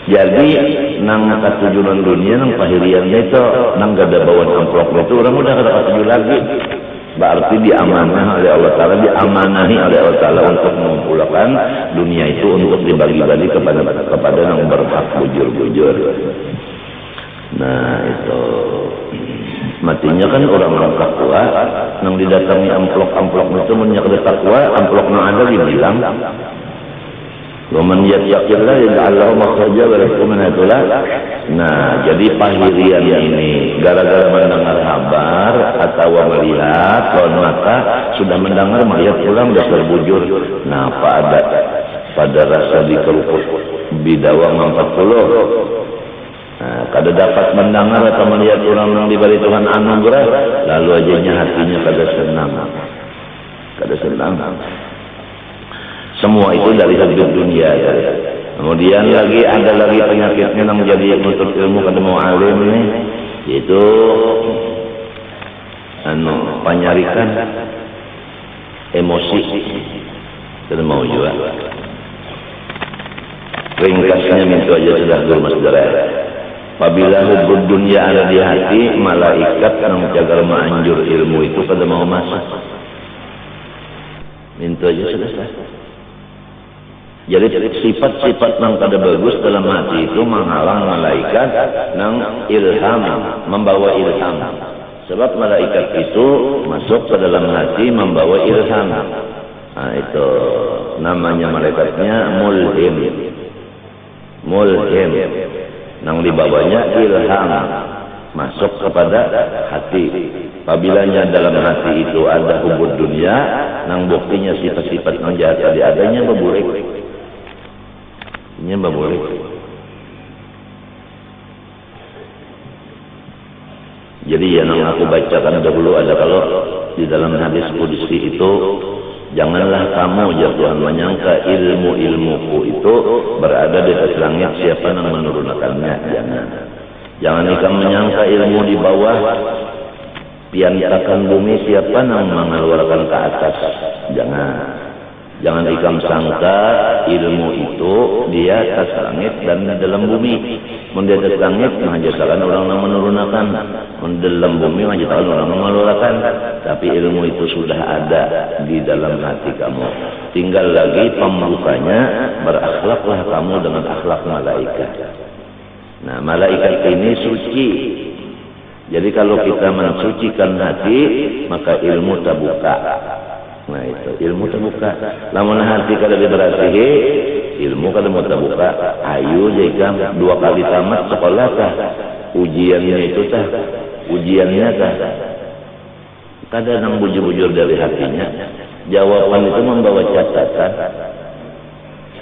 Jadi nang katujuan dunia nang pahirian itu nang gada bawaan amplop itu orang udah kada katuju lagi. Berarti diamanah oleh Allah Ta'ala, diamanahi oleh Allah Ta'ala untuk mengumpulkan dunia itu untuk dibagi-bagi kepada yang berhak bujur-bujur. Nah itu matinya kan orang-orang takwa yang didatangi amplop-amplop itu menyakit takwa, amplop yang ada dibilang waman yattaqillah yaj'al lahu makhraja wa yarzuqhu min haitsu la. Nah, jadi pahirian ini gara-gara mendengar kabar atau melihat lawan mata sudah mendengar mayat pulang dasar bujur. Nah, pada rasa dikerupuk bidawang 40. Nah, kada dapat mendengar atau melihat orang yang diberi Tuhan anugerah, lalu ajanya hatinya kada senang. Kada senang. Semua itu dari hidup dunia. Kemudian lagi ada lagi penyakitnya yang jadi menuntut ilmu kada mau alim ini, yaitu penyarikan emosi kada mau juga. Ringkasnya minta aja sudah guru saudara. Apabila hubud dunia ada di hati, malaikat yang menjaga menganjur ilmu itu kada mau masuk. Minta aja sudah. Jadi sifat-sifat yang kada bagus dalam hati itu menghalang malaikat yang ilham, membawa ilham. Sebab malaikat itu masuk ke dalam hati membawa ilham. Nah itu namanya malaikatnya mulhim. Mulhim. Yang dibawanya ilham. Masuk kepada hati. Apabila dalam hati itu ada hubud dunia, yang buktinya sifat-sifat yang jahat adanya berburik. Ini boleh. Jadi yang aku bacakan dahulu ada kalau di dalam hadis qudsi itu janganlah kamu ya Tuhan menyangka ilmu-ilmuku itu berada di atas langit siapa yang menurunkannya. Jangan kamu menyangka ilmu di bawah piantakan bumi siapa yang mengeluarkan ke atas. Jangan ikam sangka ilmu itu dia atas langit dan dalam bumi. Di atas langit mengajarkan orang yang menurunkan, dalam bumi mengajarkan orang yang mengeluarkan. Tapi ilmu itu sudah ada di dalam hati kamu. Tinggal lagi pembukanya, berakhlaklah kamu dengan akhlak malaikat. Nah, malaikat ini suci. Jadi kalau kita mensucikan hati, maka ilmu terbuka. Nah itu ilmu terbuka. Lamun hati kada diberasihi, ilmu kada mau terbuka. Ayo jika 2 kali tamat sekolah kah? Ujiannya itu tah. Ujiannya tah. Kada nang bujur-bujur dari hatinya. Jawaban itu membawa catatan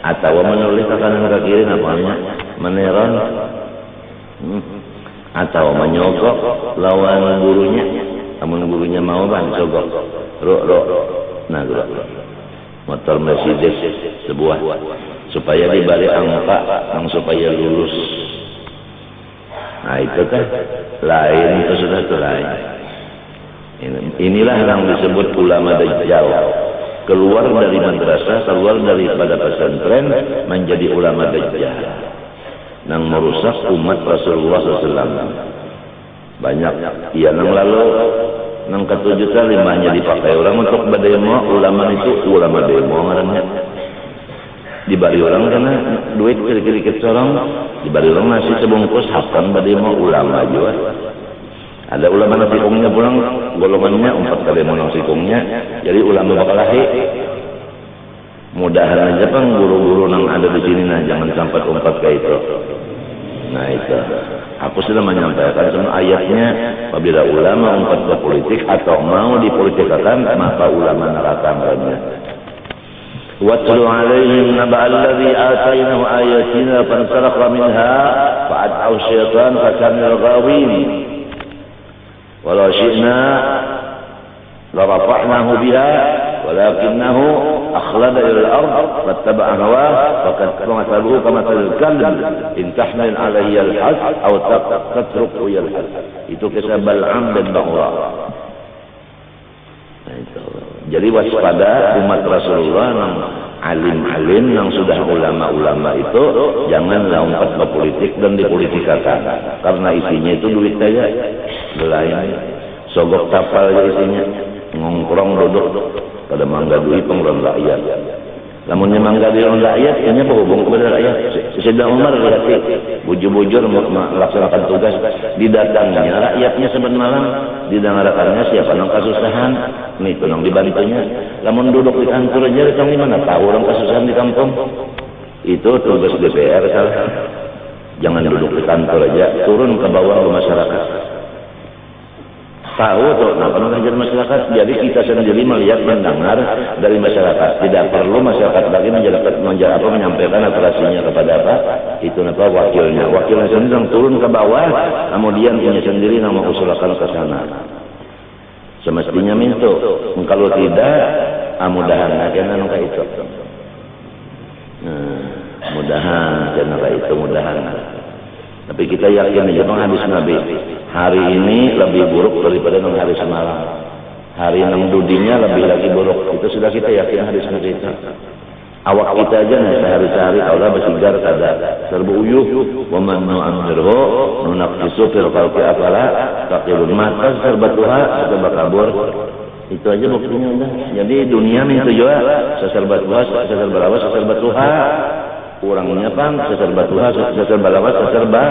atau menulis ke kanan ke kiri namanya meneron atau menyogok lawan gurunya. Namun gurunya mau ban sogok. Nah, motor Mercedes sebuah supaya dibalik angka yang supaya lulus. Nah itu kan lain, itu sudah lain. Inilah yang disebut ulama dajjal. Keluar dari madrasah, keluar daripada pesantren menjadi ulama dajjal yang merusak umat Rasulullah SAW. Banyak yang lalu nang ketujuh kali limanya dipakai orang untuk berdemo. Ulama itu ulama demo ngarannya dibari orang karena duit kiri-kiri orang dibari orang nasi sebungkus hakan berdemo ulama juga. Ada ulama nasi kongnya pulang golongannya 4 kali mau nasi kongnya, jadi ulama bakal lahir. Mudahan aja pang guru-guru yang ada di sini nah jangan sampai umpat kayak itu. Nah itu aku sudah menyampaikan semua ayatnya. Apabila ulama umpat ke politik atau mau dipolitikakan, maka ulama neraka mereka. وَاتْلُ عَلَيْهِمْ نَبَأَ الَّذِي آتَيْنَاهُ آيَاتِنَا فَانْسَلَخَ مِنْهَا فَأَتْبَعَهُ الشَّيْطَانُ فَكَانَ مِنَ الْغَاوِينَ وَلَوْ شِئْنَا لَرَفَعْنَاهُ بِهَا وَلَكِنَّهُ أخلد إلى الأرض فاتبع هواه فمثله كمثل الكلب إن تحمل عليه يلحث أو تتركه يلحث. Itu kisah Bal'am dan Ba'ura. Nah, itu. Jadi waspada umat Rasulullah yang alim-alim yang sudah ulama-ulama itu jangan lompat ke politik dan dipolitikakan, karena isinya itu duit saja, belayan sogok tapal aja isinya, ngongkrong duduk pada mangga duit pengron rakyat. Lamunnya mangga duit rakyat, ini berhubung kepada rakyat. Sayyidina Umar lihat bujur-bujur melaksanakan tugas, didatangnya rakyatnya sebentar malam, didengarkannya siapa nang kasusahan, nih tunang dibantunya. Lamun duduk di kantor aja, ditang di mana tahu orang kasusahan di kampung. Itu tugas DPR salah. Jangan duduk di kantor aja, turun ke bawah ke masyarakat. Tahu tuh, nah kalau ngajar masyarakat, jadi kita sendiri melihat, mendengar dari masyarakat. Tidak perlu masyarakat lagi menyampaikan aspirasinya kepada apa? Itu apa wakilnya. Wakilnya sendiri yang turun ke bawah, kemudian punya sendiri yang mengusulkan ke sana. Semestinya minta. Kalau tidak, mudahan aja nang kayak itu. Mudahan jangan kayak itu, mudahan. Tapi kita yakin aja hadis Nabi. Hari ini lebih buruk daripada hari semalam. Hari nang dudinya lebih lagi buruk. Itu sudah kita yakin hadis Nabi itu. Awak kita aja nih sehari-hari Allah bersigar kada serbu uyuh wa man nu'ammirhu nunaqqisu fil khalqi afala taqilun mata serba tuha serba kabur. Itu aja buktinya udah. Jadi dunia minta juga seserba tuha, seserba lawas, seserba tuha. Kurangnya pang seserba tuha, seserba lawas, seserba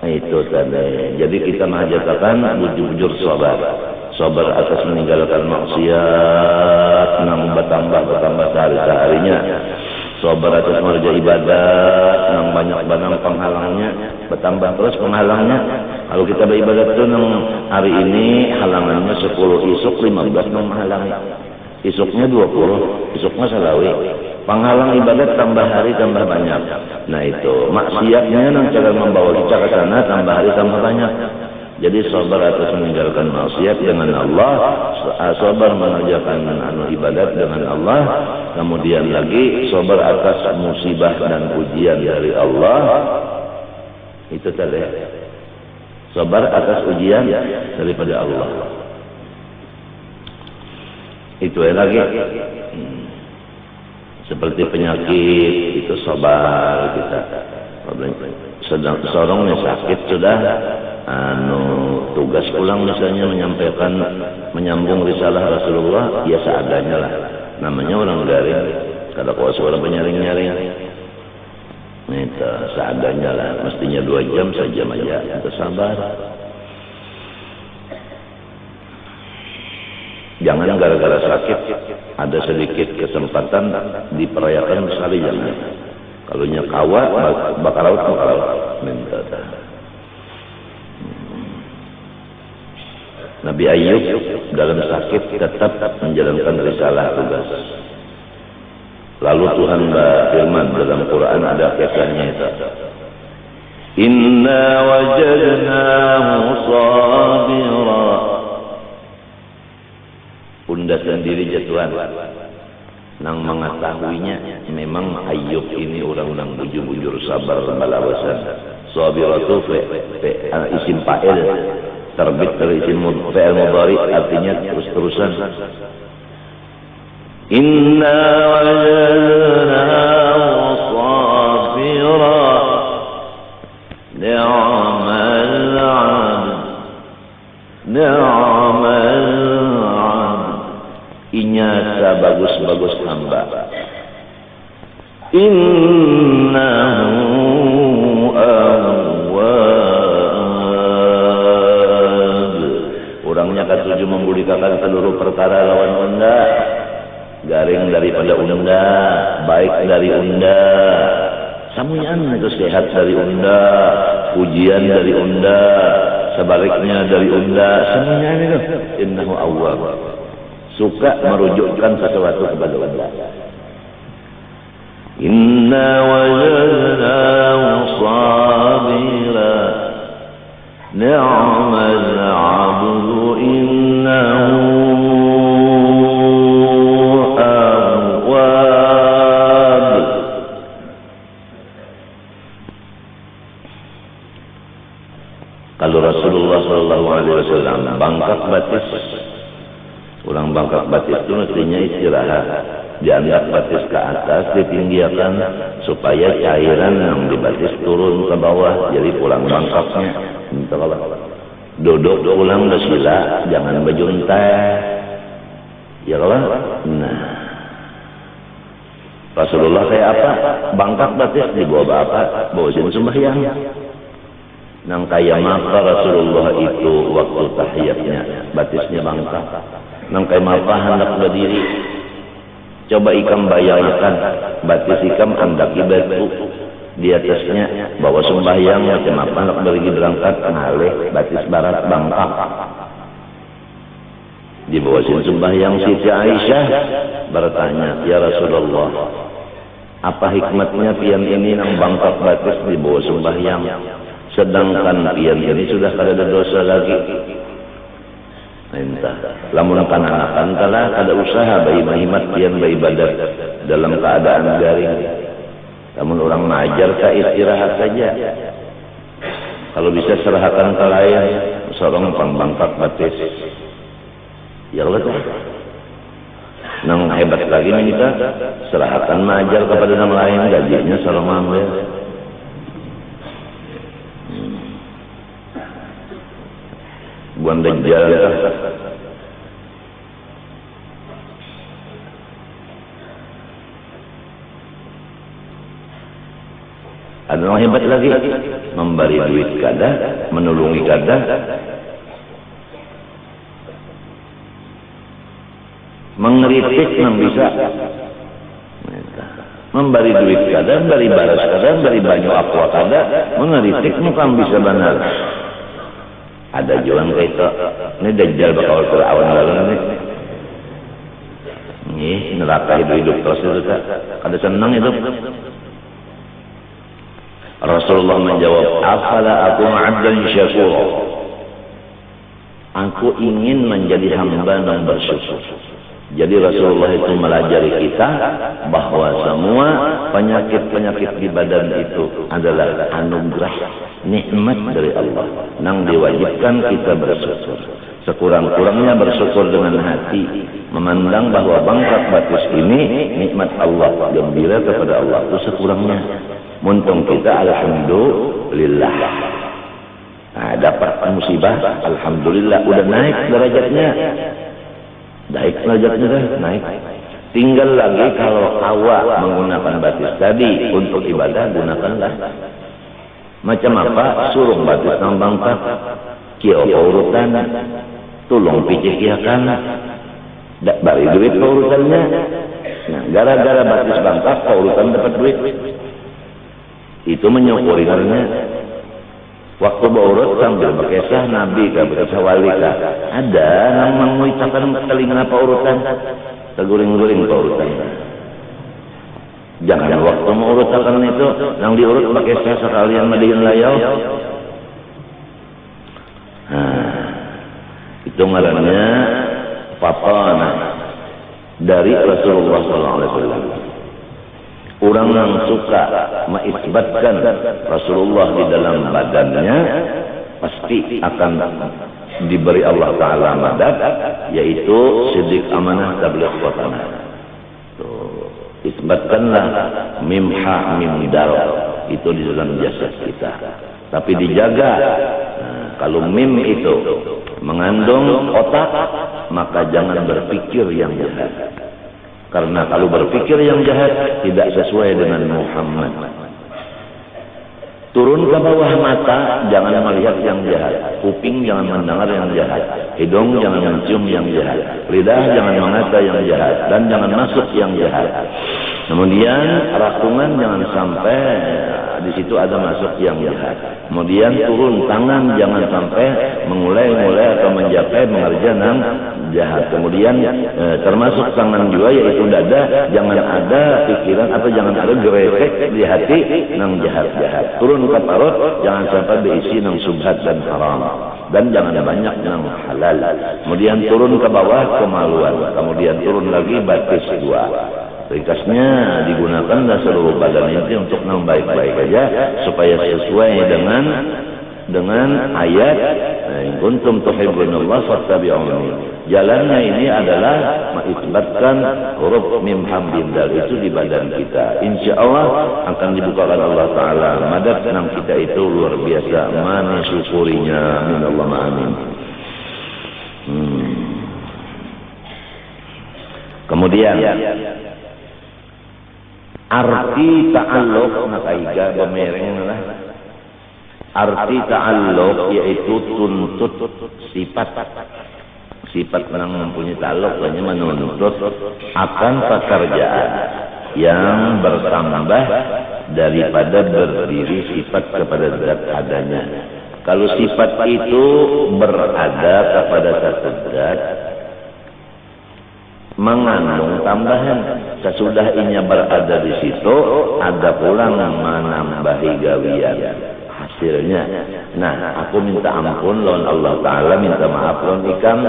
itu tadi. Jadi kita mengajarkan bujur-bujur sabar atas meninggalkan maksiat, nang bertambah sehari-harinya. Sabar atas mengerjakan ibadat, nang banyak penghalangnya, bertambah terus penghalangnya. Kalau kita beribadat itu nang hari ini halangannya 10, isuk 15 nang menghalangi. Isuknya 20, isuknya salawi. Penghalang ibadat tambah hari tambah banyak. Nah itu maksiatnya yang cara membawa kita ke sana tambah hari tambah banyak. Jadi sabar atas meninggalkan maksiat dengan Allah, sabar mengerjakan ibadat dengan Allah, kemudian lagi sabar atas musibah dan ujian dari Allah. Itu tadi. Sabar atas ujian daripada Allah. Itu lagi. Seperti penyakit itu sabar kita. Sedang seorang yang sakit sudah tugas pulang misalnya menyambung risalah Rasulullah, ya seadanya lah. Namanya orang garing. Kalau kau suara penyaring-nyaring, itu seadanya lah. Mestinya 2 jam saja aja. Kita sabar. Jangan gara-gara sakit ada sedikit kesempatan diperayakan sekali, jangan. Kalau nyakawa bakal laut minta. Nabi Ayub dalam sakit tetap menjalankan risalah tugas. Lalu Tuhan berfirman dalam Quran, ada kisahnya itu. Inna wajadnahu sabira. Bunda sendiri jatuhan nang mengetahuinya memang Ayub ini orang bujur-bujur sabar balawasan. Sabiratu isim fa'il terbit dari isim fi'il mudhari, artinya terus-terusan. Inna wajadnahu sabira ni'mal 'abd ni'mal inyasa bagus-bagus hamba. Innahu awwab. Orangnya ketujuh membudikakan seluruh perkara lawan unda. Garing daripada unda, baik dari unda. Samuyan itu sehat dari unda, ujian dari unda, sebaliknya dari unda. Semuanya itu. Innahu awwab. Suka merujukkan sesuatu kepada Allah. Inna wajadnahu sabira ni'mal 'abdu innahu awwab. Kalau Rasulullah sallallahu alaihi wasallam bangkak batis Ulang bangkak batis itu mestinya istirahat. Diangkat batis ke atas, ditinggikan supaya cairan yang di batis turun ke bawah. Jadi pulang bangkaknya. Duduk ulang sila, jangan bejuntai. Ya kalau? Nah. Rasulullah kayak apa? Bangkak batis di bawah bapak, bawasin sembahyang. Nang kaya maka Rasulullah itu waktu tahiyatnya batisnya bangkak. Nang kaya maka hendak berdiri. Coba ikam bayangkan batis ikam andaki batu di atasnya bawa sembahyang macam apa hendak berdiri berangkat ngalih batis barat bangkak. Dibawasin sembahyang Siti Aisyah bertanya, "Ya Rasulullah, apa hikmatnya pian ini nang bangkak batis dibawa sembahyang? Sedangkan pian ini sudah kada ada dosa lagi." Entah, lamun kananakan kala ada usaha bayi mahimat pian bayi ibadat dalam keadaan garing. Namun orang mengajar ke istirahat saja. Kalau bisa serahkan ke lain, sorong bangkak batis. Ya Allah tuh. Nang hebat lagi nih kita serahkan mengajar kepada yang lain, gajinya sorong ambil. Buan dajjal ada orang hebat lagi memberi duit kada, menulungi kada, mengeritik yang bisa memberi duit kada, memberi baras kada, memberi banyu aqua kada, mengeritik muka bisa benar. Ada jualan kayak itu. Ini dajjal bakal Fir'aun lalu nih. Ini neraka hidup terus itu tak. Kada senang itu. Rasulullah menjawab, "Afala aku 'abdan syakura." Aku ingin menjadi hamba yang bersyukur. Jadi Rasulullah itu melajari kita bahwa semua penyakit-penyakit di badan itu adalah anugerah, nikmat dari Allah. Nang diwajibkan kita bersyukur. Sekurang-kurangnya bersyukur dengan hati, memandang bahwa bangkak batis ini nikmat Allah, gembira kepada Allah itu sekurangnya. Muntung kita alhamdulillah. Nah, dapat musibah, alhamdulillah udah naik derajatnya. Naik derajatnya dah, naik. Tinggal lagi kalau awak menggunakan batis tadi untuk ibadah, gunakanlah. Macam apa? Suruh batis nang bangkak, kio urutan, tulung picik iakan, bari duit urutannya. Nah, gara-gara batis bangkak, urutan dapat duit. Itu menyukuri karena waktu berurut sambil berkisah Nabi kah, berkisah wali kah, ada nang menguitakan telinga apa urutan, teguring-guring apa urutan. Jangan waktu mengurutakan itu, nang diurut berkisah sekalian madihin layau. Nah, itu ngarannya papana dari Rasulullah SAW. Orang yang suka mengisbatkan Rasulullah di dalam badannya pasti akan diberi Allah Ta'ala madad, yaitu siddiq amanah tabligh watanah. Isbatkanlah mimha mimdar itu di dalam jasad kita, tapi dijaga. Nah, kalau mim itu mengandung otak, maka jangan berpikir yang jahat. Karena kalau berpikir yang jahat tidak sesuai dengan Muhammad. Turun ke bawah mata, jangan melihat yang jahat. Kuping jangan mendengar yang jahat. Hidung jangan mencium yang jahat. Lidah jangan mengata yang jahat. Dan jangan masuk yang jahat. Kemudian rakungan jangan sampai di situ ada masuk yang jahat. Kemudian turun tangan jangan sampai mengulai-ngulai atau menjapai mengerjakan yang jahat. Kemudian termasuk tangan juga yaitu dada, jangan ada pikiran atau jangan ada geretek di hati nang jahat-jahat. Turun ke parut jangan sampai diisi nang subhat dan haram, dan jangan banyak nang halal. Kemudian turun ke bawah kemaluan, kemudian turun lagi batis dua. Ringkasnya digunakanlah seluruh badan ini untuk yang baik-baik aja supaya sesuai dengan ayat in kuntum tuhibbunallah fattabi'uni. Jalannya ini adalah mengisbatkan huruf mim hamim dal itu di badan kita. Insya Allah akan dibukakan Allah Ta'ala. Madad senang kita itu luar biasa. Mana syukurinya. Amin Allahumma amin. Kemudian arti ta'alluq nakaiga bemereng lah. Arti ta'alluq yaitu tuntut sifat yang mempunyai ta'alluq hanya menuntut akan pekerjaan yang bertambah daripada berdiri sifat kepada zat adanya. Kalau sifat itu berada kepada satu zat mengandung tambahan, sesudah inya berada di situ ada pula menambahi gawian hasilnya. Nah, aku minta ampun lawan Allah Ta'ala, minta maaf lawan ikam,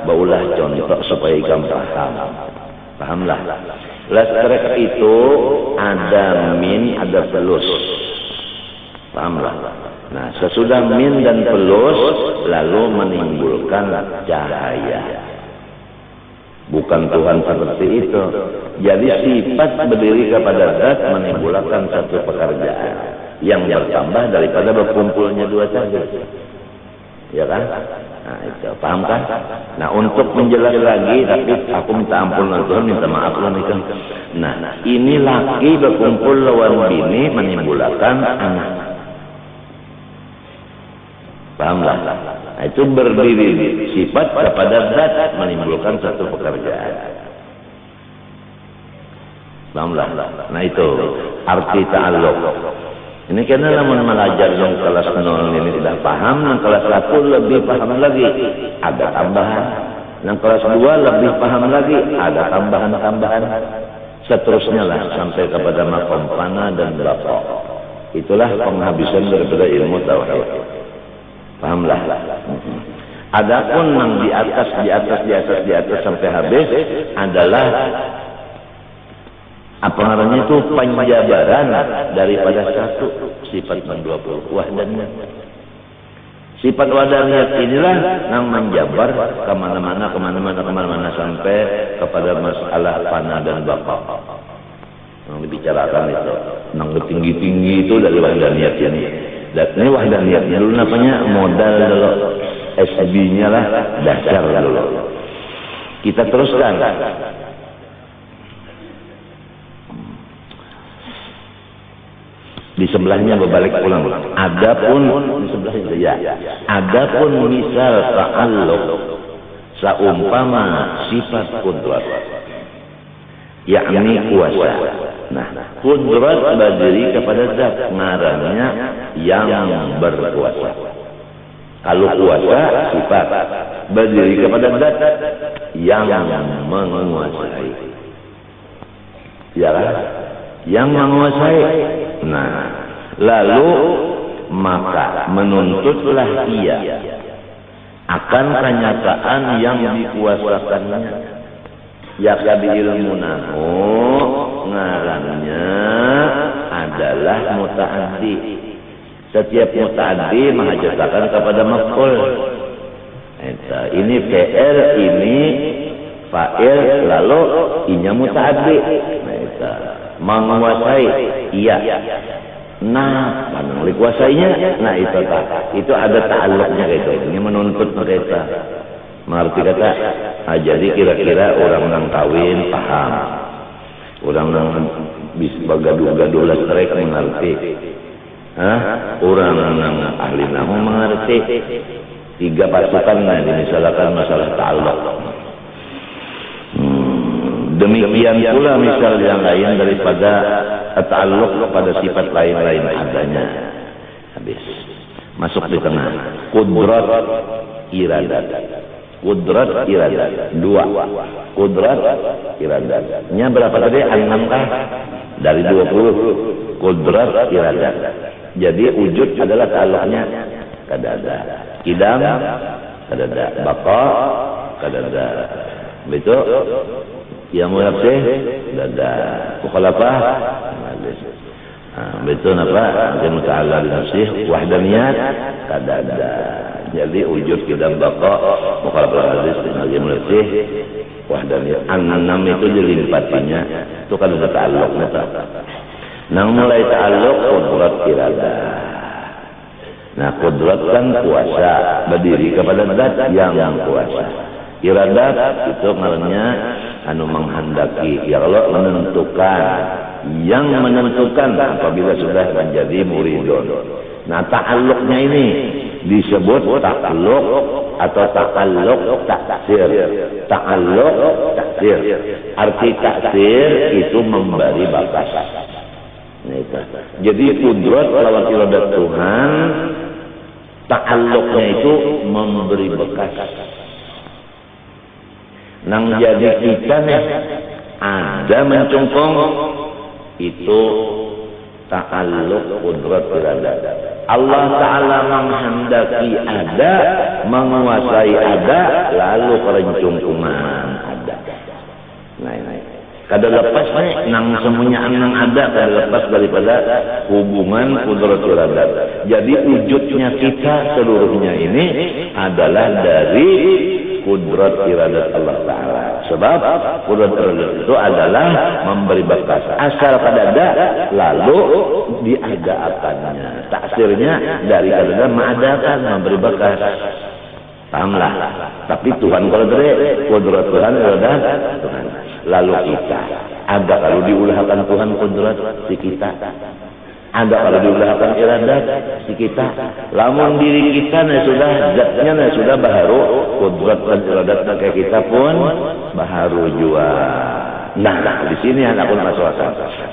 baulah contoh supaya ikam pahamlah. Lastrak itu ada min, ada pelus, pahamlah. Nah, sesudah min dan pelus lalu menimbulkan cahaya. Bukan Tuhan seperti itu. Jadi sifat berdiri kepada zat menimbulkan satu pekerjaan yang bertambah daripada berkumpulnya dua saja. Ya kan? Nah, itu paham kan? Nah, untuk menjelas lagi, tapi aku minta ampun Tuhan, minta maaf kan. Nah, ini laki berkumpul lawan bini menimbulkan anak. Pahamlah? Nah, itu berdiri sifat kepada zat menimbulkan satu pekerjaan. Pahamlah? Nah, itu arti ta'alluq. Ini karena namun belajar yang kelas 0 ini tidak paham, yang kelas 1 lebih paham lagi, ada tambahan. Yang kelas 2 lebih paham lagi, ada tambahan-tambahan. Seterusnya lah sampai kepada maqam fana dan baqa. Itulah penghabisan daripada ilmu tauhid. Pahamlah. Adapun yang di atas sampai habis adalah apa namanya itu penjabaran daripada satu sifat 20 wahdaniyat. Sifat wahdaniyat inilah yang menjabar kemana-mana sampai kepada masalah fana dan baqa. Yang dibicarakan itu, yang tinggi-tinggi itu dari wahdaniyat ini. Dan ini wahdaniyatnya dulu namanya modal dulu, SB-nya lah dasar dulu. Kita teruskan. Di sebelahnya berbalik pulang. Adapun di sebelahnya ya. Adapun misal ta'alluq saumpama sifat qudrat, yakni kuasa. Nah, qudrat berdiri kepada zat, ngarannya yang berkuasa. Kalau kuasa sifat berdiri kepada zat yang menguasai. Ya, yang menguasai. Nah, lalu maka menuntutlah ia akan kenyataan yang dikuasakannya, yakni ilmu nahu ngarannya adalah muta'addi. Setiap muta'addi mengajarkan kepada maf'ul. Ini fi'il, ini fa'il, lalu inya muta'addi. Menguasai iya. Nah, mana dikuasainya? Nah, itu ada ta'alluqnya gitu. Ini menuntut mereka. Mengerti kata? Nah, jadi kira-kira orang yang kawin paham. Orang yang bisa bergaduh-gaduh listrik mengerti. Orang yang ahli namu mengerti. 3 pasukan nah misalkan masalah ta'alluq. Demikian pula misal yang lain daripada ta'alluq pada sifat lain-lain adanya. Habis. Masuk di tengah. Qudrat iradat. Qudrat iradat. 2. Qudrat iradat. Nya berapa tadi? 6 kah? Dari 20. Qudrat iradat. Jadi wujud adalah ta'alluqnya kadada. Kidam kadada. Baqa kadada. Betul? Yang muafsih dada. Mukhalafah betul apa? Yang muta'alla bi nafsih wahdaniyat kadada. Jadi wujud kita baqa mukhalafah hadis lagi melesih wahdaniyah. An-nam itu dilimpatinya itu kan ada ta'alluq nata. Nang mulai ta'alluq qudrat iradah. Nah, qudrat kan kuasa berdiri kepada zat yang kuasa. Iradat itu namanya anu menghendaki, ya Allah menentukan, yang menentukan apabila sudah menjadi muridun. Nah, ta'alluqnya ini disebut ta'alluq atau ta'alluq taksir. Ta'alluq taksir. Arti taksir itu memberi bakas. Nah, itu. Jadi kudrat lawan iradat Tuhan, ta'alluqnya itu memberi bekas. Nang jadi kita nih ada mencungkung itu ta'alluq kudrat iradat. Allah Ta'ala menghendaki ada, menguasai ada, lalu kerencungkungan ada. Nah, kada lepas nih nang semuanya nang ada, kada lepas daripada hubungan kudrat iradat. Jadi wujudnya kita seluruhnya ini adalah dari kudrat iradat Allah Ta'ala. Sebab kudrat iradat itu adalah memberi bakas. Asal kadada lalu diada-akannya. Taksirnya dari kadada mengadakan, memberi bakas. Pahamlah. Tapi Tuhan kalau dari kudrat Tuhan iradat Tuhan. Lalu kita ada kalau diulahkan Tuhan kudrat si kita. Ada kalau diulahkan iradat si kita. Lamun diri kita sudah zatnya sudah baharu, kudrat dan iradat kayak kita pun baharu jua. Nah, di sini anak pun masalah.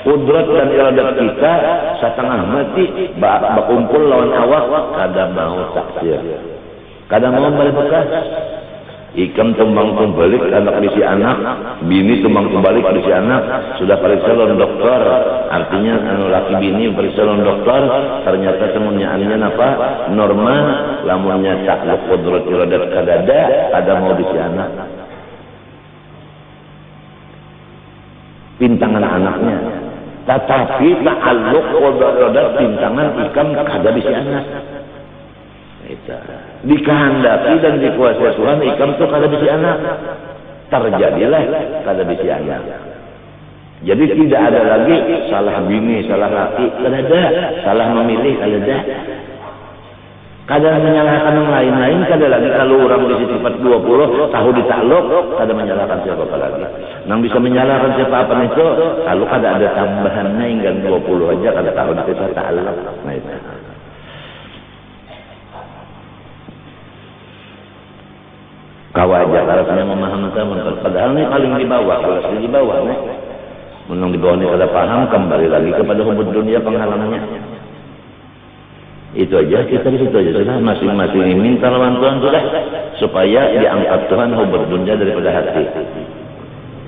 Kudrat dan iradat kita setengah mati berkumpul lawan awak kada mau taksir. Kada mau balik bekas. Ikam tumbang tumbalik anak bisi anak, bini tumbang tumbalik bisi anak, sudah periksa lawan dokter, artinya anu laki bini periksa lawan dokter, ternyata semuanya apa? Normal, lamunnya takluk kudrat iradat kadada, ada mau bisi anak. Pintangan anaknya, tetapi ta'alluq kudrat iradat pintangan ikam kada bisi anak. Itu dikehendaki dan dikuasai Tuhan, ikam itu kada bisi anak, terjadilah kada bisi anak. Jadi tidak ada lagi salah bini, salah laki, kada ada, salah memilih, kada ada. Kada menyalahkan yang lain-lain, kada lagi kalau orang bisi sifat 20 tahu ditakluk, kada menyalahkan siapa lagi. Nang bisa menyalahkan siapa apa itu, kalau kada ada tambahannya hingga 20 aja kada tahu kita takluk. Nah itu. Kawaja harusnya memahamkan, padahal ini paling di bawah, kalau di bawah nih, menang di bawah ini kada paham, kembali lagi kepada hubud dunia penghalangannya. Itu aja, kita di situ aja sudah, masing-masing minta lawan Tuhan sudah, supaya diangkat Tuhan hubud dunia daripada hati.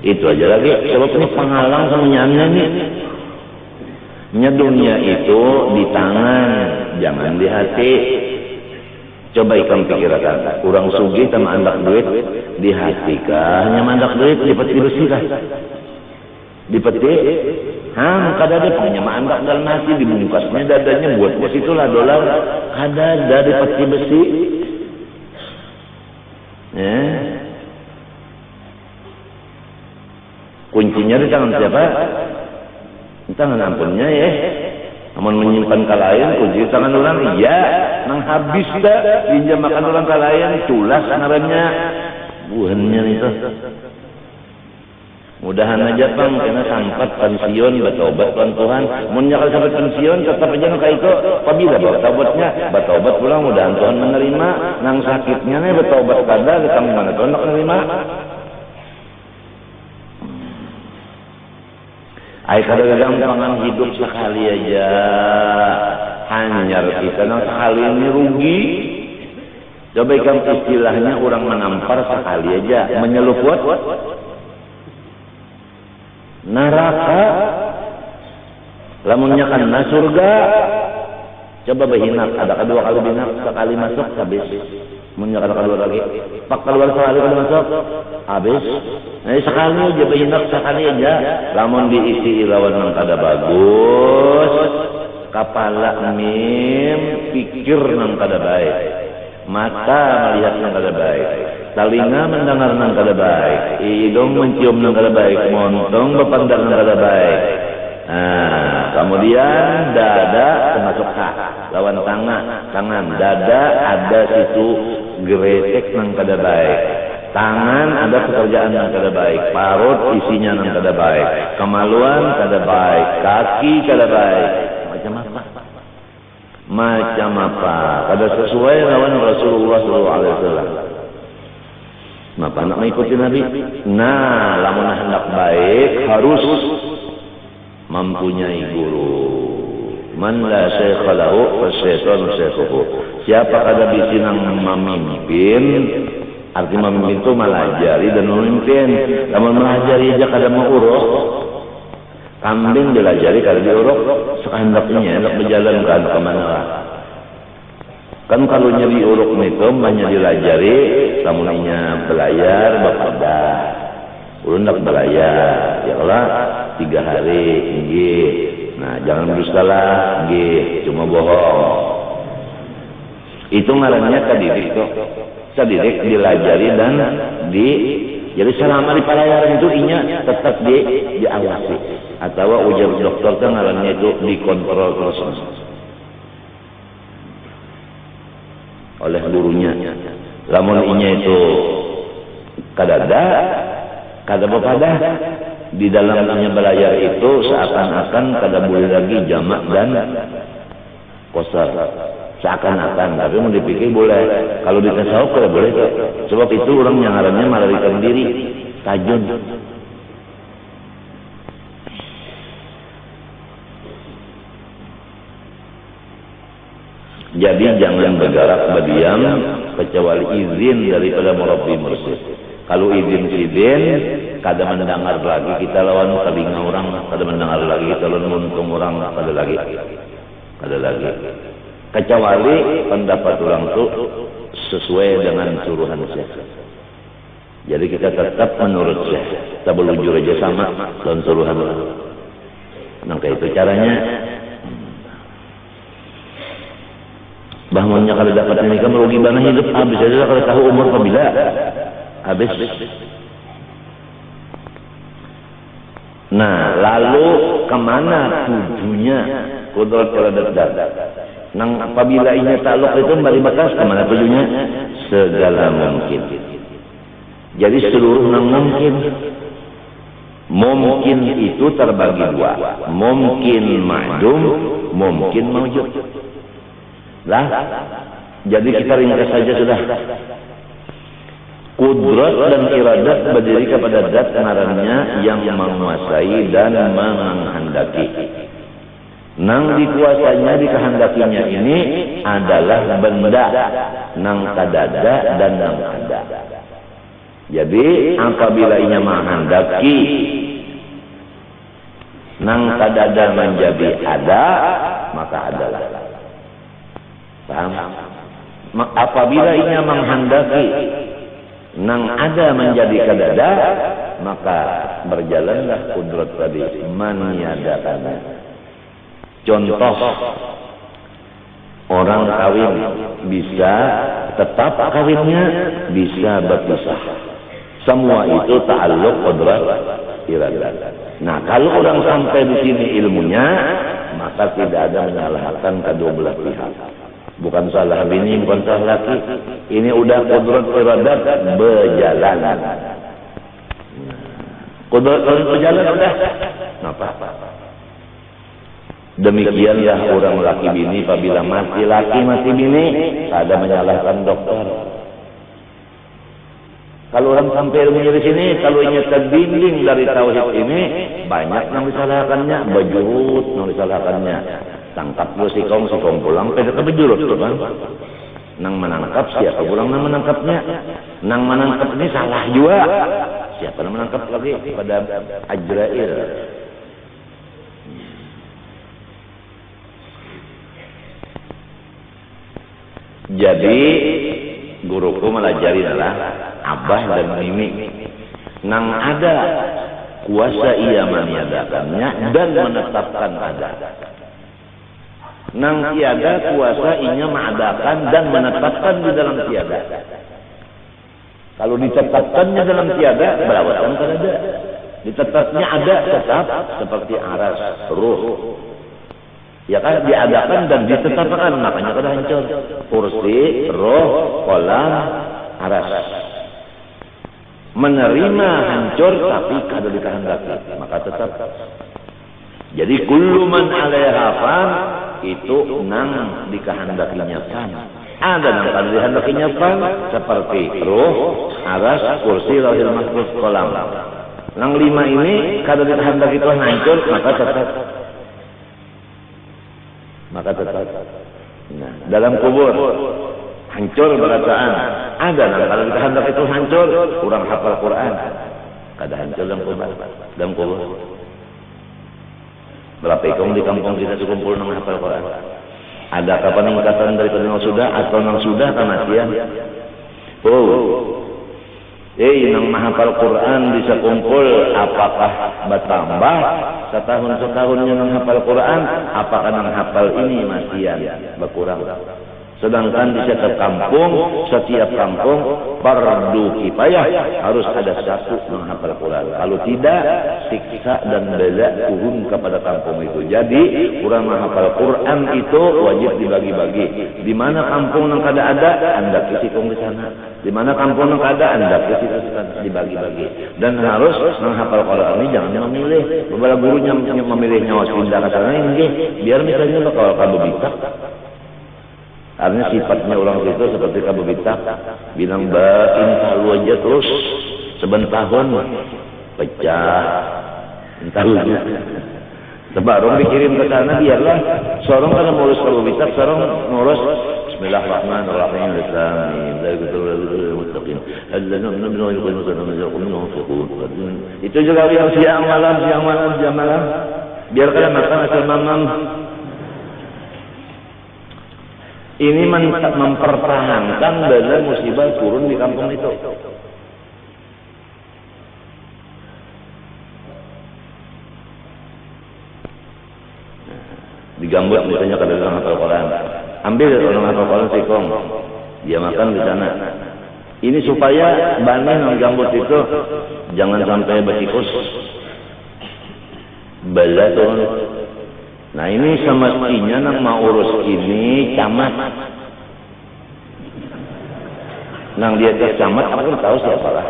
Itu aja lagi, sebab ini penghalang semuanya nih. Nya dunia itu di tangan, jangan di hati. Coba ikam pikirkan, kurang sugih sama andak duit di hati kah? Hanya mandak duit dipeti besi kah? Dipeti? Kada ada punya mandak dalam hati, dibungkasnya dadanya buat bos itulah dolar. Kada ada dipeti besi. Kuncinya di tangan siapa? Di tangan ampunnya ya. Namun menyimpan kalayan, kunci tangan orang, iya, nang habis dah, pinjam makan orang kalayan, tulas ngarannya, buahnya itu. Mudahan aja bang, karena sampai pensiun, bertobat Tuhan. Munya kalau sampai pensiun, tetap aja nang kayak itu, apabila bertobatnya, bertobat pulang, mudahan Tuhan menerima, nang sakitnya nih bertobat kada, kita mana Tuhan nak menerima. Ay kadang-kadang pangan hidup sekali aja, hanyar kita nang sekali ini rugi. Coba ikan istilahnya orang menampar sekali aja, menyeluput neraka, lamunnya kena surga. Coba berhinap, ada kedua kali binap, sekali masuk habis. Menyerah keluar lagi, pak keluar sekali kalau masuk, habis. Nah sekali aja berhinap sekali aja, lamun diisi lawan yang kada bagus, kepala mim, pikir nang kada baik. mata melihat nang kada baik, telinga mendengar nang kada baik, hidung mencium nang kada baik, montong berpandang nang kada baik. Kemudian dada termasuk hak, lawan tangan, dada ada situ geretek nang kada baik, tangan ada pekerjaan yang kada baik, parut isinya nang kada baik, kemaluan kada baik, kaki kada baik. Macam apa? Kada sesuai lawan Rasulullah SAW. Kenapa nak mengikuti Nabi? Nah, lamun hendak baik harus mempunyai guru. Man la syekha lahu fasyaitan syekhuhu. Siapa kada bisa nang memimpin, arti memimpin itu melajari dan memimpin. Lamun melajari aja kada mau urus, kambing dilajari kada diuruk, sekehendaknya hendak berjalan ke mana lah. Kan kalau nyari uruk itu banyak dilajari, tamunya belayar bapada. Ulun nak belayar, ya Allah 3 hari, nggih. Nah, jangan berdustalah, nggih, cuma bohong. Itu ngarannya kadidik itu. Kadidik dilajari dan jadi selama di pelayaran itu inya tetap diawasi. Atau ujar dokter kan ngarannya itu dikontrol terus oleh gurunya. Lamun inya itu kadada bepada di dalamnya belayar itu seakan-akan kada boleh lagi jamak dan qasar. Seakan-akan, tapi mau dipikir boleh. Kalau di tasawuf kada boleh. Sebab itu orang yang ngarannya melarikan diri, tajun. Jadi jangan bergerak berdiam kecuali izin daripada murabbi mursyid. Kalau izin kada mendengar lagi kita lawan telinga orang, kada mendengar lagi kita lawan muntung orang, kada lagi. Kecuali pendapat orang itu sesuai dengan suruhan syekh. Jadi kita tetap menurut syekh, kita berujur aja sama dengan suruhan orang. Maka itu caranya. Bahmannya kalau dapat nikah merugi banget hidup habis aja kalau tahu umur pabila habis. Nah, lalu kemana tujunya kudrat terhadap nang apabila ini taluk itu bari batas kemana tujunya? Segala mungkin. Jadi seluruh nang mungkin. Mungkin itu terbagi dua. Mungkin ma'dum, mungkin mawjud. Lah, jadi kita ringkas saja sudah. Kudrat dan iradat berdiri kepada zat ngarannya yang menguasai dan menghendaki. Nang dikuasainya, dikehendakinya ini adalah benda nang kadada dan nang ada. Jadi apabila ia menghendaki nang kadada menjadi ada, maka adalah. Paham? Apabila ia menghendaki nang ada menjadi kadada, maka berjalanlah kudrat tadi meniadakannya. Contoh, orang kawin bisa tetap kawinnya, bisa berpisah. Semua itu ta'alluq kudrat iradat. Nah, kalau orang sampai di sini ilmunya, maka tidak ada menyalahkan kedua belah pihak. Bukan salah bini, bukan salah laki. Ini udah kudrat iradat berjalan. Kudrat berjalan udah. Kenapa? Demikianlah orang laki bini apabila mati laki mati bini, tak ada menyalahkan dokter. Kalau orang sampai ilmunya di sini, kalau ingin terdinding dari tauhid ini, banyak yang disalahkannya, bejurut yang disalahkannya. Tangkap lo sikong pulang, pada kebejurut tuh kan. Nang menangkap, siapa pulang nang menangkapnya? Nang menangkap ini salah juga. Siapa yang menangkap lagi? Pada Ajrail. Jadi guruku melajari adalah abah dan mimi. Nang ada kuasa ia meniadakannya dan menetapkan ada. Nang tiada kuasa inya mengadakan dan menetapkan di dalam tiada. Kalau ditetapkannya dalam tiada, berapa tahun kan ada? Ditetapnya ada tetap seperti aras, ruh. Ya kan diadakan dan ditetapkan, makanya kada hancur. Kursi, roh, kolam, aras. Menerima hancur tapi kada dikehendaki, maka tetap. Jadi kullu man 'alaiha fan itu nang dikehendakinya fan. Ada nang kada dikehendakinya fan seperti roh, aras, kursi, lauhil mahfuz, kolam. Nang 5 ini kada dikehendaki itu hancur, maka tetap. Nah, dalam kubur hancur bacaan. Ada nang kalau dikehendak itu hancur, kurang hafal Quran. Kada hancur dalam kubur. Berapa ikong di kampung kita kumpul nang hafal Quran? Ada peningkatan dari yang sudah atau nang sudah kematian? Nang menghafal Quran bisa kumpul, apakah bertambah setahun-setahunnya nang hafal Quran? Apakah nang hafal ini matian berkurang? Sedangkan di setiap kampung fardu kifayah harus ada satu menghafal Quran. Kalau tidak, siksa dan bala turun kepada kampung itu. Jadi orang menghafal Quran itu wajib dibagi-bagi. Di mana kampung yang kada ada, anda kisikong di sana. Di mana kampung yang kada, anda kisikong dibagi-bagi. Dan harus menghafal Quran ini jangan memilih. Beberapa gurunya memilih nyawa pindah ke sana ini, biar misalnya kalau kamu bitak. Karena sifatnya orang itu seperti kamu bitak, bilang bain tahu aja terus sebentahun pecah, tahu aja. Sebab orang dikirim ke sana biarlah. Seorang kan ngurus kamu bitak, seorang ngurus Bismillahirrahmanirrahim. Itu juga yang siang malam. Biar kalian makan asal mamam. Ini mempertahankan bala musibah turun di kampung itu. Digambut misalnya kada orang hafal Quran. Ambil orang hafal Quran sikong. Dia makan di sana. Ini supaya bani yang gambut itu jangan sampai bertikus. Bala turun. Nah ini semestinya nang mau urus ini camat. Nang dia camat, aku tahu siapa lah.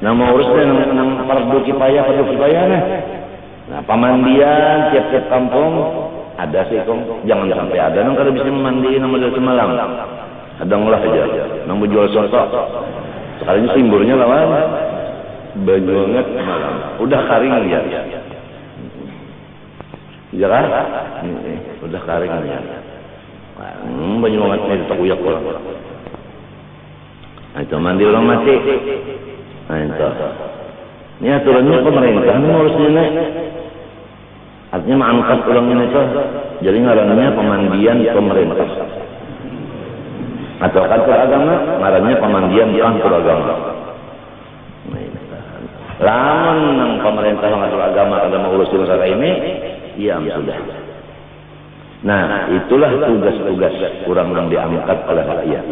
Nang mau urus nang fardu kifayah nah. Nah pemandian tiap-tiap kampung ada sih kong. Jangan sampai ada nang kada bisa memandiin nama dia semalam. Kadang lah aja. Nang menjual soto. Sekalinya simbolnya lawan. Banyak malam. Udah karing ya. Ya kan? Udah karing ya. Banyak banget nih terkuyak orang. Nah, itu mandi orang mati. Nah, itu. Ini aturannya pemerintah ngurusnya nih. Artinya mengangkat orangnya itu. Jadi ngarannya pemandian pemerintah. Atau kantor agama, ngarannya pemandian kantor agama. Lamun nang pemerintah mengatur agama kada mau urus negara ini, diam sudah. Nah, itulah tugas-tugas kurang yang diangkat oleh rakyat.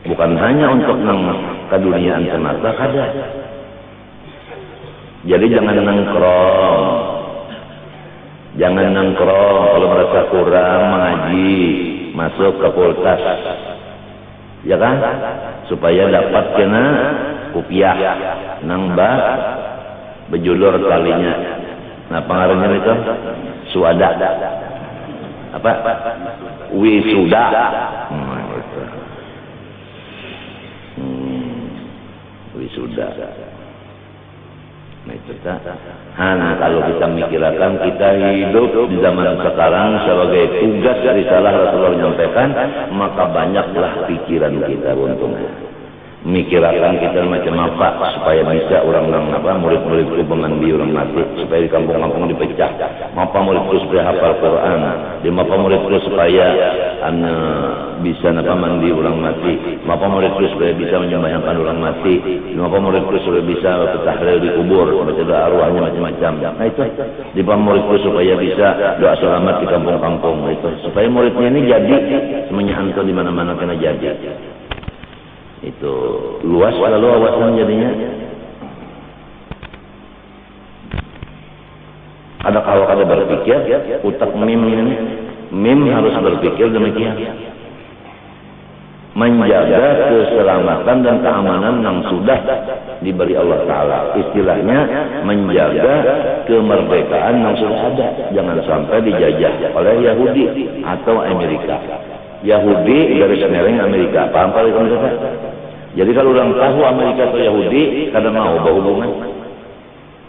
Bukan hanya untuk nang keduniaan semata kada. Jadi jangan nangkrong. Jangan nangkrong kalau merasa kurang mengaji, masuk ke kulkas. Ya kan? Supaya dapat kena kupiah nambah bejulur talinya. Nah pengaruhnya itu suada apa wisuda. Itu. Wisuda. Nah itu kalau kita mikirkan kita hidup di zaman sekarang sebagai tugas dari salah Rasulullah menyampaikan, maka banyaklah pikiran kita untungnya. Mikirkan kita macam apa supaya bisa orang murid-murid itu pemandi orang mati, supaya di kampung-kampung dipecah. Apa murid itu supaya hafal Quran, di apa murid itu supaya bisa mandi orang mati, apa murid terus supaya bisa menyembahyangkan orang mati, apa murid terus supaya bisa tahlil di kubur, baca doa arwahnya macam-macam. Nah itu di murid terus supaya bisa doa selamat di kampung-kampung itu, supaya muridnya ini jadi semuanya antum di mana-mana kena jadi. Itu luas lalu awasan jadinya. Ada kalau ada berpikir, utak mim ini, mim harus berpikir demikian. Menjaga keselamatan dan keamanan yang sudah diberi Allah Ta'ala. Istilahnya menjaga kemerdekaan yang sudah ada. Jangan sampai dijajah oleh Yahudi atau Amerika. Yahudi garis miring Amerika. Paham kali konsepnya? Jadi kalau orang tahu Amerika atau Yahudi, kadang mau berhubungan.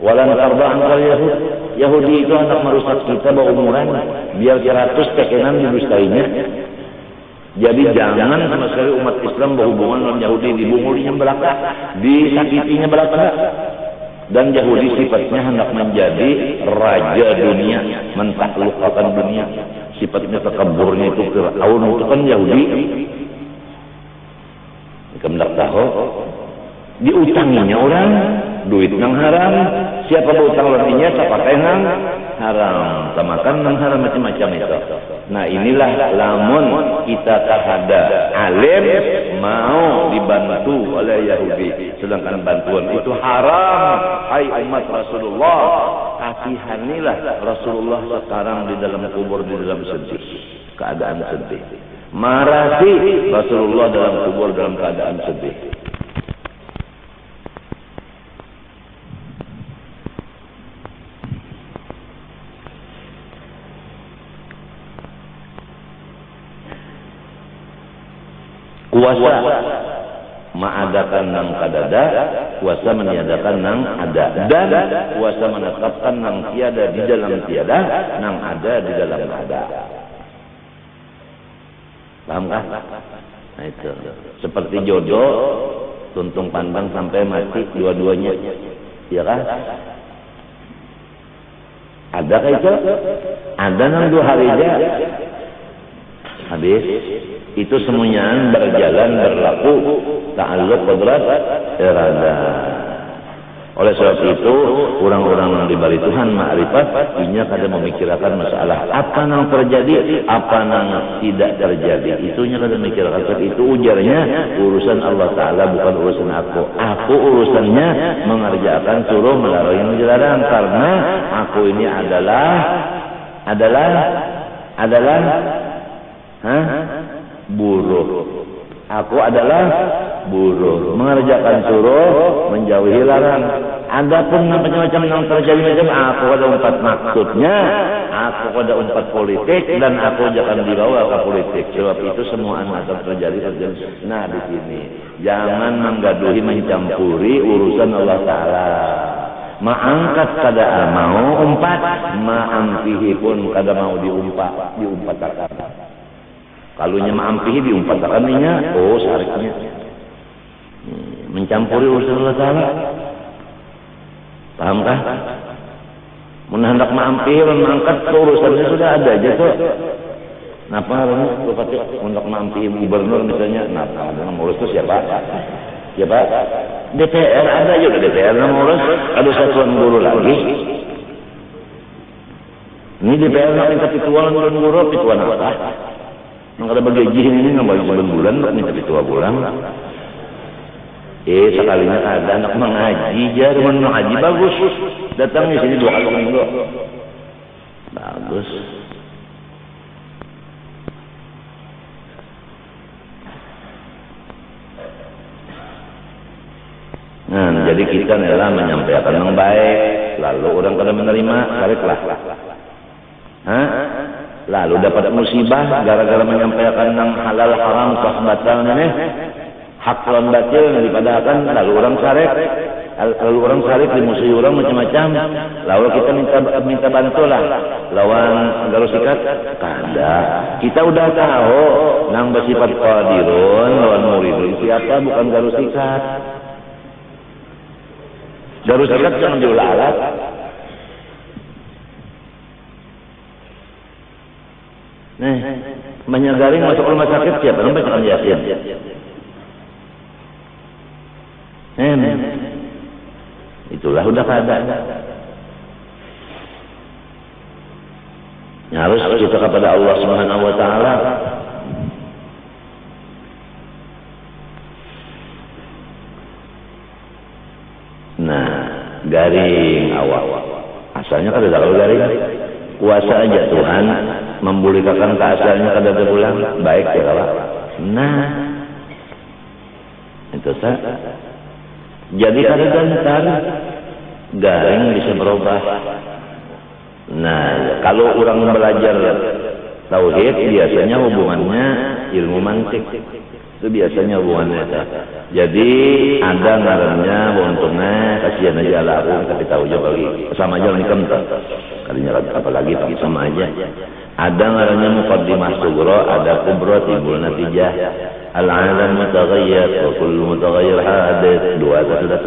Walan tarda angkal Yahudi. Yahudi itu anak merusak kita berumuran. Biar 100 tekenan didustainya. Jadi jangan sama sekali umat Islam berhubungan dengan Yahudi, dibungulinya belaka, disakitinya belaka. Dan Yahudi sifatnya hendak menjadi raja dunia, mentaklukkan dunia. Sifatnya takaburnya itu Fir'aun, itu kan Yahudi. Kemendak tahu, diutanginya orang, duit nang haram. Siapa berutang lainnya, siapa nang haram, samakan nang haram macam-macam itu. Nah inilah lamun kita terhadap alim mau dibantu oleh Yahudi, sedangkan bantuan itu haram. Hai umat Rasulullah, kasihanilah Rasulullah sekarang di dalam kubur, di dalam sedih, keadaan sedih. Marasi Rasulullah dalam kubur dalam keadaan sedih. Kuasa mengadakan nang kadada, kuasa meniadakan nang ada, dan kuasa menetapkan nang tiada di dalam tiada, nang ada di dalam ada. Paham kah? Nah itu seperti jodoh, tuntung pandang sampai mati dua-duanya, ya kan? Adakah itu? Ada nang 2 hari aja habis. Itu semuanya berjalan berlaku ta'alluq qudrat irada. Oleh sebab itu orang-orang yang diberi Tuhan ma'rifat inya kada memikirkan masalah apa yang terjadi, apa yang tidak terjadi. Itunya kada memikirkan. Itu ujarnya urusan Allah Ta'ala, bukan urusan aku. Aku urusannya mengerjakan suruh melarang yang dilarang, karena aku ini adalah buruh. Aku adalah buruh, mengerjakan suruh, menjauhi larang. Adapun macam-macam yang terjadi macam, aku ada 4 maksudnya, aku ada 4 politik, dan aku jangan dibawa ke politik. Sebab itu semua akan terjadi. Nah di sini jangan menggaduhi, mencampuri urusan Allah Ta'ala. Ma'angkat kada mau umpat, ma'ampihi pun kada mau diumpatakan. Kalau ma'ampihi diumpatakan ninya, oh syariknya mencampuri urusan Allah Ta'ala. Pahamkah? Hendak ma'ampihi dan mengangkat urusannya sudah ada aja tuh. Kenapa harusnya hendak ma'ampihi gubernur misalnya? Kenapa? Ada ngurus itu siapa? Siapa? DPR ada juga, DPR ngurus. Ada satuan guru lagi. Ini DPR nak minta pituan guru, pituan apa? Nggak ada bagi ini nggak bagi sebulan, minta pitua bulan. Sekalinya ada anak mengaji, jarum mengaji bagus. Datang di sini 2 kali seminggu. Bagus. Nah, jadi kita adalah menyampaikan yang baik, lalu orang pada menerima, kariklah. Lalu dapat musibah gara-gara menyampaikan yang halal haram sah batal ini, hak lawan batil yang dipadakan, lalu orang sarek dimusuhi orang macam-macam. Lalu kita minta bantulah lawan garus sikat kada. Kita udah tahu nang bersifat qadirun lawan muridun siapa, bukan garus sikat. Garus sikat jangan diulah-alat. Nah, banyak garing masuk rumah sakit siapa yang bacakan Yasin? Itulah udah keadaan. Harus kita kepada Allah Subhanahu wa taala. Nah, garing awal. Asalnya kan ada kalau garing. Kuasa aja Tuhan membolehkan ke asalnya kada ada pulang. Baik ya kalau. Nah, itu sah. Jadi kadang-kadang garing bisa berubah. Nah, kalau orang belajar tauhid biasanya hubungannya ilmu mantik. Itu biasanya hubungannya. Jadi ada ngarannya untungnya kasihan aja lah aku tapi tahu aja bagi sama aja nikam tak. Kalinya apalagi bagi sama aja. Ada ngarannya muqaddimah sughra, ada kubra timbul natijah. Al-alam mutaghayyir wa kullu mutaghayyir hadith. Dua sudah.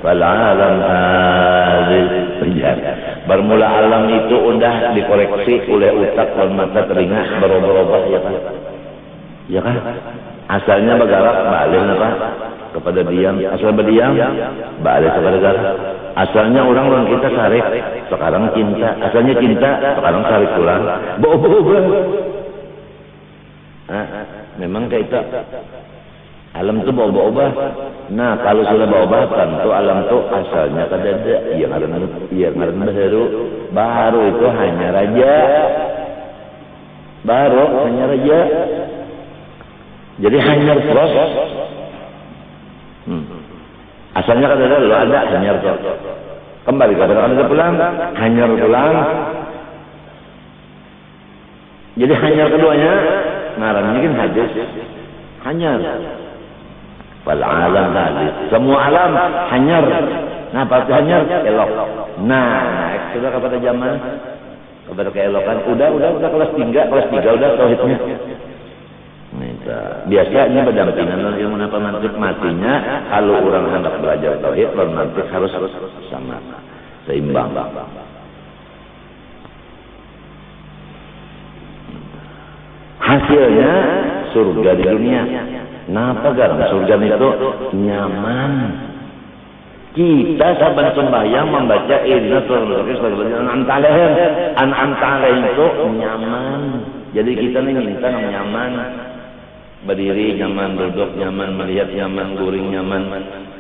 Fal alam hadith. Bermula alam itu udah dikoreksi oleh otak dan mata telinga berubah-ubah ya kan? Ya kan? Asalnya bergerak balik apa? Kepada diam. Asal berdiam balik kepada gerak. Asalnya orang kita sarik, sekarang cinta. Asalnya cinta, sekarang sarik pulang. Bobo. Memang kayak itu. Alam itu berubah. Nah, kalau sudah berubah tentu alam itu asalnya kada ada. Yang baru itu hanya raja. Baru hanya raja. Jadi hanyar terus. Asalnya kada ada, lo ada hanyar terus. Kembali kepada ada pulang, hanyar pulang. Jadi hanyar keduanya ngarannya kan hadis. Hanyar. Fal alam hadis. Semua alam hanyar. Nah, pasti hanyar elok. Nah, sudah kepada zaman kepada keelokan. Udah kelas 3 udah tauhidnya. Biasanya berdampingan dengan ilmu apa mantik matinya kalau orang hendak belajar tauhid dan mantik harus sama seimbang. Hasilnya surga di dunia. Napa garam surga itu nyaman. Kita saban sembahyang membaca inna antara itu nyaman. Jadi kita nih minta yang nyaman. Berdiri nyaman, duduk nyaman, melihat nyaman, guring nyaman,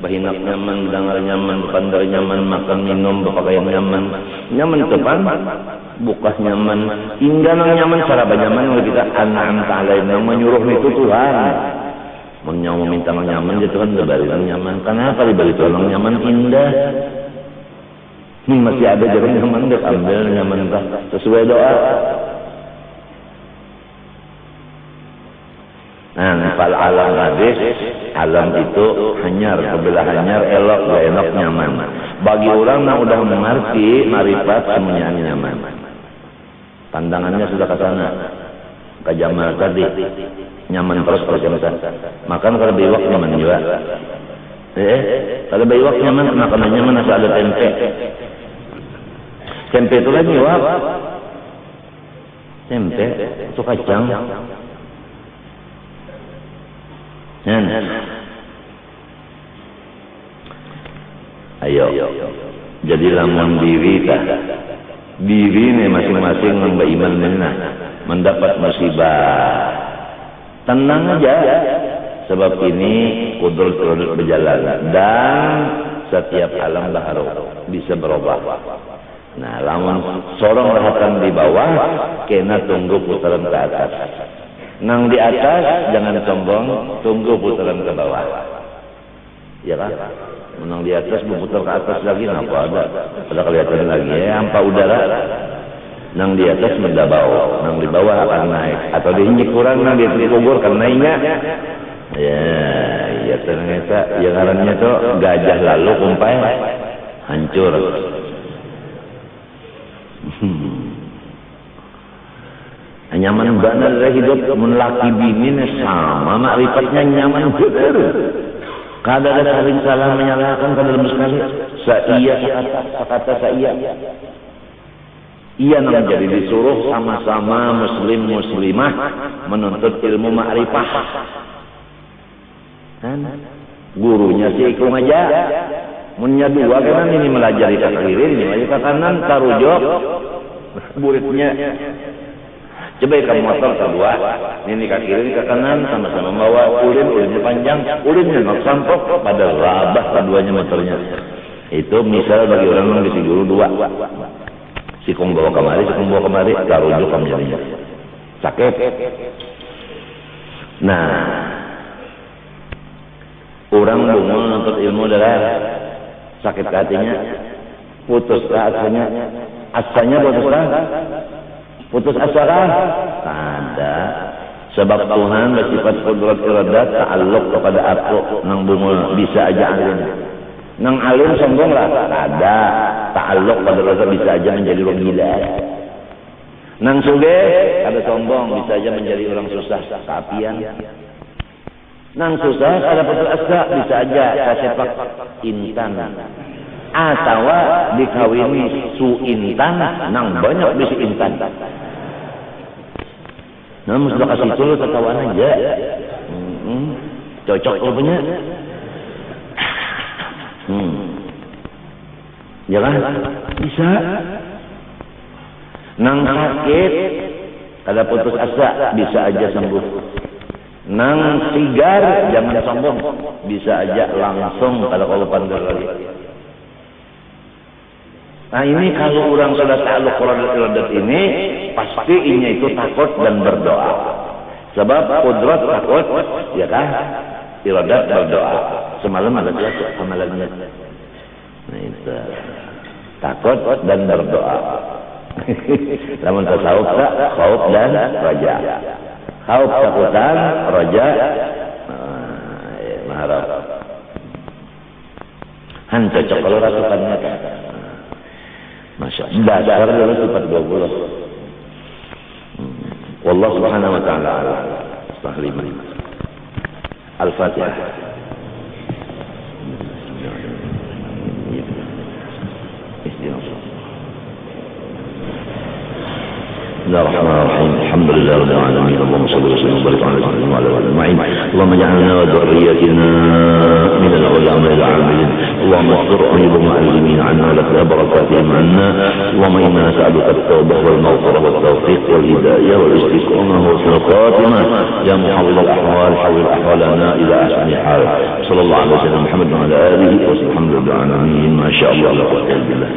berhinak nyaman, mendengar nyaman, berpandang nyaman, makan minum, berpakaian nyaman. Nyaman depan, buka nyaman, hingga nyaman cara nyaman oleh kita an'am ta'alaina menyuruh itu Tuhan. Menyawa minta nyaman dia Tuhan diberi nyaman. Kenapa diberi Tuhan nyaman indah? Ini masih ada jalan nyaman dek ambil nyaman sesuai doa. Nah, fal alam hadis, alam itu hanyar, kebelah hanyar, elok, gak elok, nyaman. Bagi orang yang udah mengerti, marifat, semuanya nyaman. Pandangannya sudah ke sana, ke Jamal tadi, nyaman terus macam-macam. Makan kalau biwak nyaman juga. Kalau biwak nyaman, makanannya nyaman asal ada tempe. Tempe itu lagi wak. Tempe itu kacang. Ayo, jadi lamun diri dah. Diri ni masing-masing yang beriman mendapat musibah. Tenang aja, sebab ini kudrat berjalan dan setiap alam baharu bisa berubah. Nah, lamun sorong rahatan di bawah, kena tunggu putaran ke atas. Nang di atas jangan sombong, tunggu putaran ke bawah. Ya kan? Menang di atas berputar ke atas lagi, apa ada? Ada kelihatan lagi ya, hampa udara. Nang di atas mendabau, nang di bawah akan naik. Atau diinjek kurang, nang di atas kubur kan naiknya. Ya ternyata yang ngarannya tuh gajah lalu kumpai hancur. Nyaman benar hidup melaki bini sama makrifatnya nyaman benar. Kada ada saling salah menyalahkan kada dalam sekali. Saiya sakata saya. Ia menjadi disuruh sama-sama muslim muslimah menuntut ilmu ma'rifah. Kan? Gurunya si ikung aja. Munnya dua kan ini melajari ke kiri, ini melajari ke kanan, tarujuk. Muridnya coba ikan motor kedua, ini ke kiri, ke kanan, sama-sama bawa ulinnya panjang, ulinnya nak sampok, pada rabah keduanya motornya. Itu misal bagi orang yang bisi guru dua, sikung bawa kemari, tarujuk kamu jadinya sakit. Nah, orang bungul untuk ilmu darah, sakit hatinya, putus asanya, putus asa ada. Sebab Tuhan bersifat qudrat iradat ta'alluq kepada aku nang bungul bisa aja alim. Nang alim sombong lah ada ta'alluq pada rasa bisa aja menjadi orang gila. Nang sugih ada sombong bisa aja menjadi orang susah kapian. Nang susah ada putus asa bisa aja kasepak intan. Atau dikawini su intan nang banyak bisi intan. Nah mesti kasih itu ketahuan aja. Cocok punya. Ya kan? Bisa. Nang sakit ada putus asa bisa aja sembuh. Nang sigar jangan sombong bisa aja langsung kalau pandai lagi. Nah ini kalau orang sudah ta'alluq iradat ini pasti inya itu takut dan berdoa. Sebab qudrat takut, ya kan? Iradat berdoa. Semalam ada jelas amalannya. Nah itu takut dan berdoa. Namun tasawuf tak khauf dan raja. Khauf takutan, raja mengharap. Han cocok kalau rasukannya kan. Masya Allah. Dasar dulu sifat 20. Wallahu subhanahu wa ta'ala Astagfirullah. Al-Fatihah. Bismillahirrahmanirrahim. Alhamdulillah rabbil alamin. Allahumma shalli wa sallim wa barik ala sayyidina wa ala alihi ajma'in. Allahumma ij'alna wa dhurriyyatina min al-ulama al-'amilin. اللهم اغفر عيوب المعلمين عنا لك بركاتهم عنا. اللهم انا نسالك التوبه والمغفره والتوفيق والهدايه والاستقامه وحسن الخاتمه يا محول الاحوال حول احوالنا الى احسن حال. صلى الله عليه وسلم محمد وعلى اله وصحبه الحمد لله العالمين. ما شاء الله لا قوه الا بالله.